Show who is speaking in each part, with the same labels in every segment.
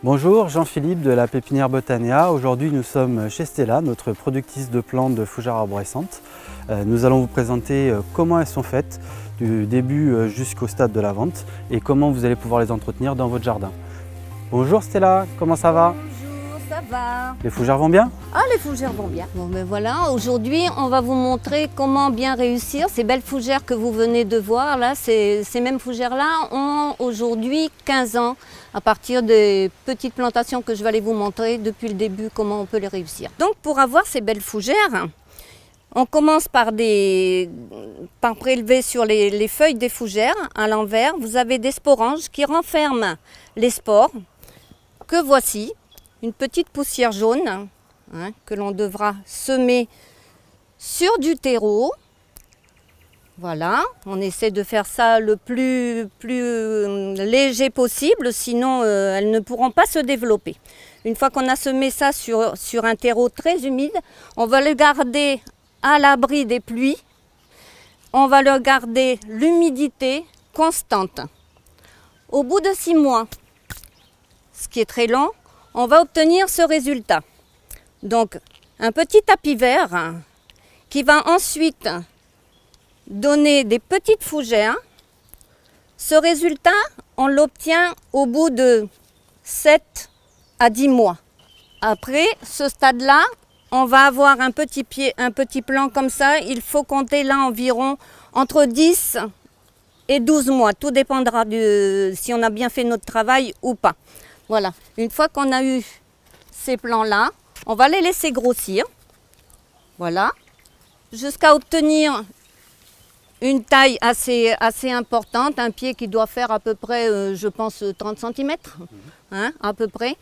Speaker 1: Bonjour, Jean-Philippe de la pépinière Botania. Aujourd'hui nous sommes chez Stella, notre productrice de plantes de fougères arborescentes. Nous allons vous présenter comment elles sont faites du début jusqu'au stade de la vente et comment vous allez pouvoir les entretenir dans votre jardin. Bonjour Stella, comment ça va?
Speaker 2: Bonjour, ça va.
Speaker 1: Les fougères vont bien?
Speaker 2: Ah, les fougères vont bien. Bon, ben voilà, aujourd'hui, on va vous montrer comment bien réussir ces belles fougères que vous venez de voir. Là, ces mêmes fougères-là ont aujourd'hui 15 ans, à partir des petites plantations que je vais aller vous montrer depuis le début, comment on peut les réussir. Donc, pour avoir ces belles fougères, on commence par prélever sur les feuilles des fougères à l'envers. Vous avez des sporanges qui renferment les spores, que voici, une petite poussière jaune, que l'on devra semer sur du terreau. Voilà, on essaie de faire ça le plus léger possible, sinon elles ne pourront pas se développer. Une fois qu'on a semé ça sur un terreau très humide, on va le garder à l'abri des pluies. On va le garder l'humidité constante. Au bout de 6 mois, ce qui est très long, on va obtenir ce résultat. Donc, un petit tapis vert qui va ensuite donner des petites fougères. Ce résultat, on l'obtient au bout de 7 à 10 mois. Après ce stade-là, on va avoir un petit plan comme ça. Il faut compter là environ entre 10 et 12 mois. Tout dépendra si on a bien fait notre travail ou pas. Voilà, une fois qu'on a eu ces plants-là, on va les laisser grossir, voilà, jusqu'à obtenir une taille assez importante, un pied qui doit faire à peu près, je pense, 30 cm, à peu près.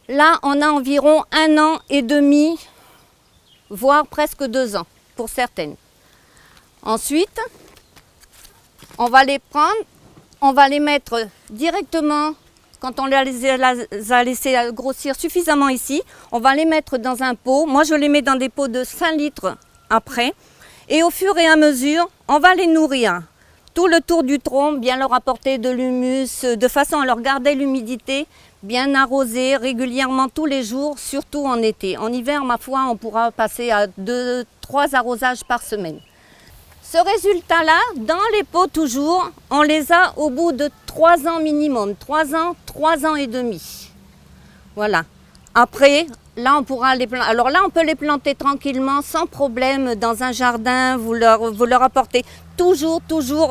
Speaker 2: Là, on a environ 1 an et demi, voire presque 2 ans, pour certaines. Ensuite, on va les prendre, on va les mettre directement. Quand on les a laissés grossir suffisamment ici, on va les mettre dans un pot. Moi, je les mets dans des pots de 5 litres après. Et au fur et à mesure, on va les nourrir. Tout le tour du tronc, bien leur apporter de l'humus, de façon à leur garder l'humidité, bien arroser régulièrement tous les jours, surtout en été. En hiver, ma foi, on pourra passer à 2-3 arrosages par semaine. Ce résultat-là, dans les pots toujours, on les a au bout de 3 ans minimum, 3 ans et demi. Voilà. Après, là, on pourra les planter. Alors là, on peut les planter tranquillement, sans problème, dans un jardin. Vous leur apportez toujours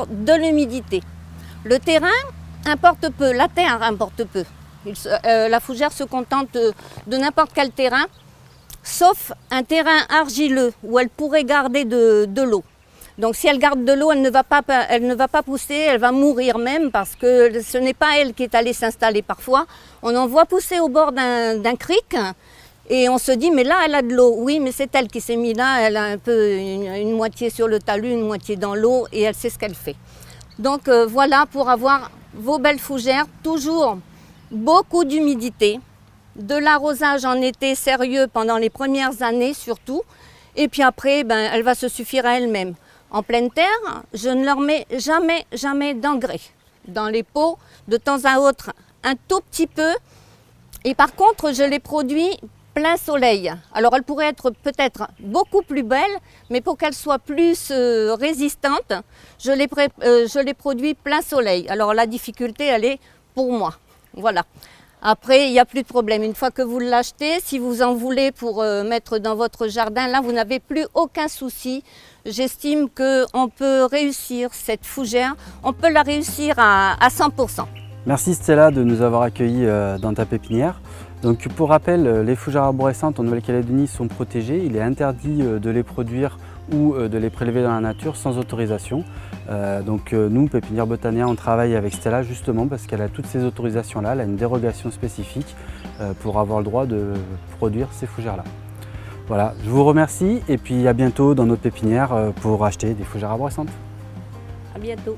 Speaker 2: de l'humidité. Le terrain importe peu, la terre importe peu. La fougère se contente de n'importe quel terrain, sauf un terrain argileux où elle pourrait garder de l'eau. Donc si elle garde de l'eau, elle ne va pas pousser, elle va mourir même parce que ce n'est pas elle qui est allée s'installer parfois. On en voit pousser au bord d'un cric et on se dit mais là elle a de l'eau. Oui, mais c'est elle qui s'est mise là, elle a un peu une moitié sur le talus, une moitié dans l'eau et elle sait ce qu'elle fait. Donc voilà pour avoir vos belles fougères, toujours beaucoup d'humidité, de l'arrosage en été sérieux pendant les premières années surtout et puis après elle va se suffire à elle-même. En pleine terre, je ne leur mets jamais d'engrais. Dans les pots, de temps à autre, un tout petit peu. Et par contre, je les produis plein soleil. Alors, elles pourraient être peut-être beaucoup plus belles, mais pour qu'elles soient plus résistantes, je les produis plein soleil. Alors, la difficulté, elle est pour moi. Voilà. Après, il n'y a plus de problème. Une fois que vous l'achetez, si vous en voulez pour mettre dans votre jardin, là, vous n'avez plus aucun souci. J'estime qu'on peut réussir cette fougère, on peut la réussir à 100%.
Speaker 1: Merci Stella de nous avoir accueillis dans ta pépinière. Donc pour rappel, les fougères arborescentes en Nouvelle-Calédonie sont protégées. Il est interdit de les produire ou de les prélever dans la nature sans autorisation. Nous, Pépinière Botania, on travaille avec Stella justement parce qu'elle a toutes ces autorisations-là, elle a une dérogation spécifique pour avoir le droit de produire ces fougères-là. Voilà, je vous remercie et puis à bientôt dans notre pépinière pour acheter des fougères arborescentes.
Speaker 2: À bientôt.